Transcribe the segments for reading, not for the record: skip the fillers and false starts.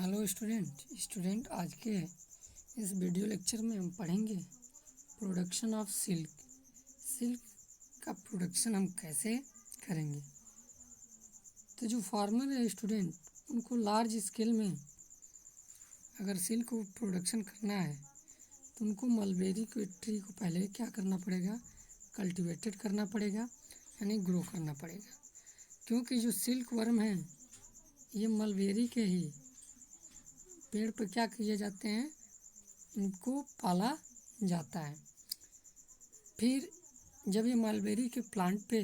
Hello student आज के इस वीडियो लेक्चर में हम पढ़ेंगे प्रोडक्शन ऑफ सिल्क का प्रोडक्शन हम कैसे करेंगे। तो जो फार्मर है स्टूडेंट, उनको लार्ज स्केल में अगर सिल्क को प्रोडक्शन करना है तो उनको मलबेरी के ट्री को पहले क्या करना पड़ेगा, कल्टीवेटेड करना पड़ेगा, यानी ग्रो करना पड़ेगा। क्योंकि जो सिल्क वर्म है ये मलबेरी के ही पेड़ पर क्या किए जाते हैं, इनको पाला जाता है। फिर जब ये मलबेरी के प्लांट पे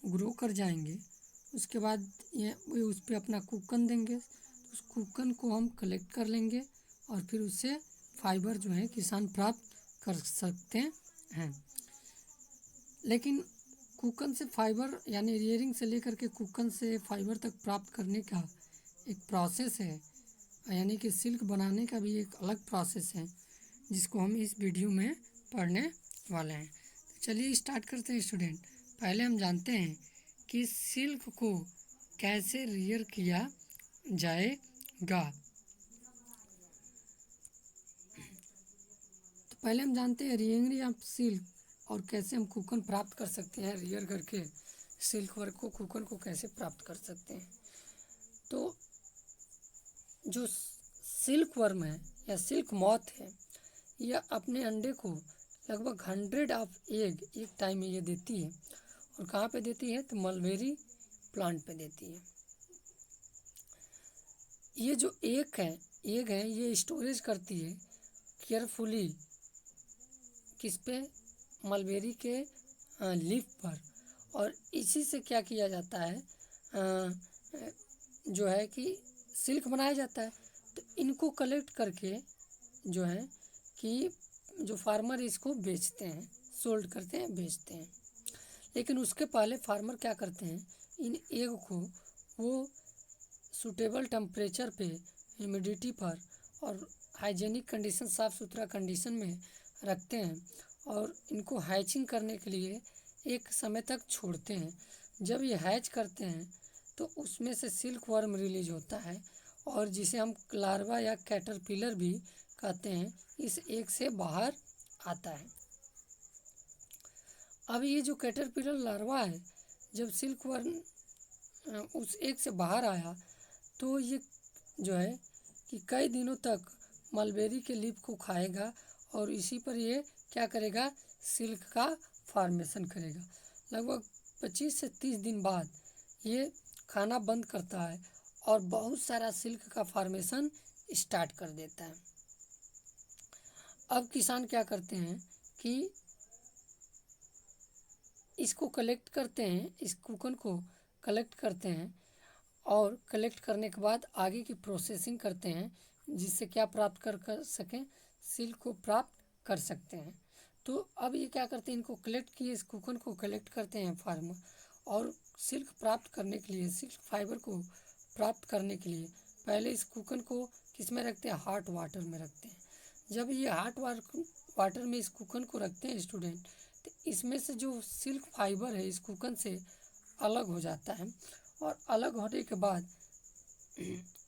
ग्रो कर जाएंगे उसके बाद ये उस पर अपना कुकन देंगे। तो उस कुकन को हम कलेक्ट कर लेंगे और फिर उससे फाइबर जो है किसान प्राप्त कर सकते हैं। लेकिन कुकन से फाइबर यानी रियरिंग से लेकर के कुकन से फाइबर तक प्राप्त करने का एक प्रोसेस है, यानी कि सिल्क बनाने का भी एक अलग प्रोसेस है जिसको हम इस वीडियो में पढ़ने वाले हैं। तो चलिए स्टार्ट करते हैं स्टूडेंट। पहले हम जानते हैं कि सिल्क को कैसे रियर किया जाएगा। तो पहले हम जानते हैं रियरिंग ऑफ सिल्क और कैसे हम कुकन प्राप्त कर सकते हैं। रियर करके सिल्क वर्क को कुकन को कैसे प्राप्त कर सकते हैं। तो जो सिल्क वर्म है या सिल्क मॉथ है, यह अपने अंडे को लगभग 100 ऑफ एग एक टाइम में ये देती है। और कहाँ पे देती है, तो मलबेरी प्लांट पे देती है। ये जो एग है ये स्टोरेज करती है केयरफुली किस पे, मलबेरी के लीफ पर। और इसी से क्या किया जाता है, जो है कि सिल्क बनाया जाता है। तो इनको कलेक्ट करके जो है कि जो फार्मर इसको बेचते हैं, सोल्ड करते हैं, बेचते हैं। लेकिन उसके पहले फार्मर क्या करते हैं, इन एग को वो सूटेबल टेम्परेचर पे, ह्यूमिडिटी पर और हाइजेनिक कंडीशन, साफ़ सुथरा कंडीशन में रखते हैं और इनको हैचिंग करने के लिए एक समय तक छोड़ते हैं। जब ये हैच करते हैं तो उसमें से सिल्क वर्म रिलीज होता है और जिसे हम लार्वा या कैटरपिलर भी कहते हैं, इस एग से बाहर आता है। अब ये जो कैटरपिलर लार्वा है, जब सिल्क वर्म उस एग से बाहर आया तो ये जो है कि कई दिनों तक मलबेरी के लीफ को खाएगा और इसी पर ये क्या करेगा, सिल्क का फॉर्मेशन करेगा। लगभग 25 से 30 दिन बाद ये खाना बंद करता है और बहुत सारा सिल्क का फॉर्मेशन स्टार्ट कर देता है। अब किसान क्या करते हैं कि इसको कलेक्ट करते हैं, इस कुकन को कलेक्ट करते हैं और कलेक्ट करने के बाद आगे की प्रोसेसिंग करते हैं जिससे क्या प्राप्त कर सकें, सिल्क को प्राप्त कर सकते हैं। तो अब ये क्या करते हैं, इनको कलेक्ट किए, इस कुकन को कलेक्ट करते हैं फार्मर, और सिल्क प्राप्त करने के लिए, सिल्क फाइबर को प्राप्त करने के लिए पहले इस कुकन को किस में रखते हैं, हॉट वाटर में रखते हैं। जब ये हॉट वाटर में इस कुकन को रखते हैं स्टूडेंट, तो इसमें से जो सिल्क फाइबर है इस कुकन से अलग हो जाता है और अलग होने के बाद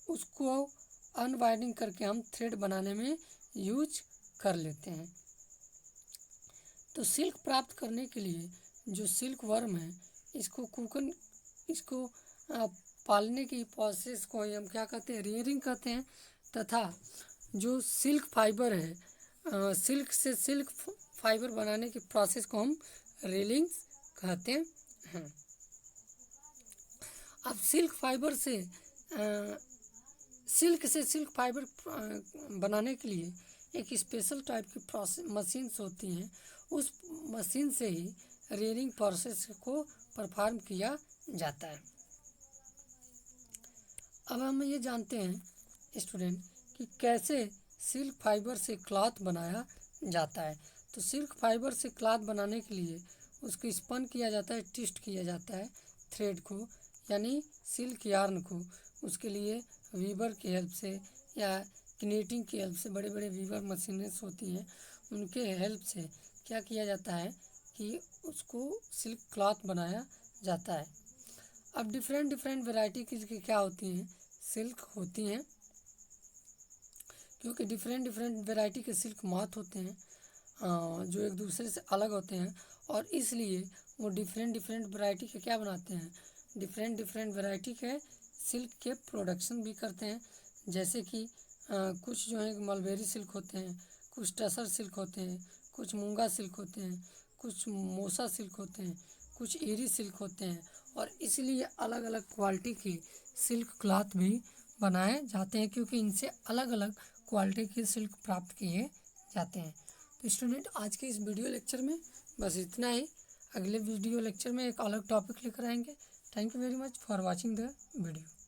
उसको अनवाइंडिंग करके हम थ्रेड बनाने में यूज कर लेते हैं। तो सिल्क प्राप्त करने के लिए जो सिल्क वर्म है इसको पालने की प्रोसेस को हम क्या कहते हैं, रियरिंग कहते हैं। तथा जो सिल्क फाइबर है, सिल्क से सिल्क फाइबर बनाने की प्रोसेस को हम रीलिंग कहते हैं। अब सिल्क से सिल्क फाइबर बनाने के लिए एक स्पेशल टाइप की प्रोसेस मशीन्स होती हैं। उस मशीन से ही रियरिंग प्रोसेस को परफॉर्म किया जाता है। अब हम ये जानते हैं स्टूडेंट कि कैसे सिल्क फाइबर से क्लॉथ बनाया जाता है। तो सिल्क फाइबर से क्लॉथ बनाने के लिए उसको स्पन किया जाता है, ट्विस्ट किया जाता है थ्रेड को, यानी सिल्क यार्न को। उसके लिए वीवर की हेल्प से या क्नीटिंग की हेल्प से, बड़े बड़े वीवर मशीनें होती हैं, उनके हेल्प से क्या किया जाता है कि उसको सिल्क क्लॉथ बनाया जाता है। अब डिफरेंट वैरायटी की क्या होती हैं, सिल्क होती हैं। क्योंकि डिफरेंट डिफरेंट वैरायटी के सिल्क माथ होते हैं जो एक दूसरे से अलग होते हैं, और इसलिए वो डिफरेंट डिफरेंट वैरायटी के क्या बनाते हैं, डिफरेंट डिफरेंट वैरायटी के सिल्क के प्रोडक्शन भी करते हैं। जैसे कि कुछ जो है मलबेरी सिल्क होते हैं, कुछ टसर सिल्क होते हैं, कुछ मूंगा सिल्क होते हैं, कुछ मोसा सिल्क होते हैं, कुछ एरी सिल्क होते हैं, और इसलिए अलग अलग क्वालिटी की सिल्क क्लॉथ भी बनाए जाते हैं, क्योंकि इनसे अलग अलग क्वालिटी के सिल्क प्राप्त किए जाते हैं। तो स्टूडेंट, आज के इस वीडियो लेक्चर में बस इतना ही। अगले वीडियो लेक्चर में एक अलग टॉपिक लेकर आएंगे। Thank you very much for watching the video.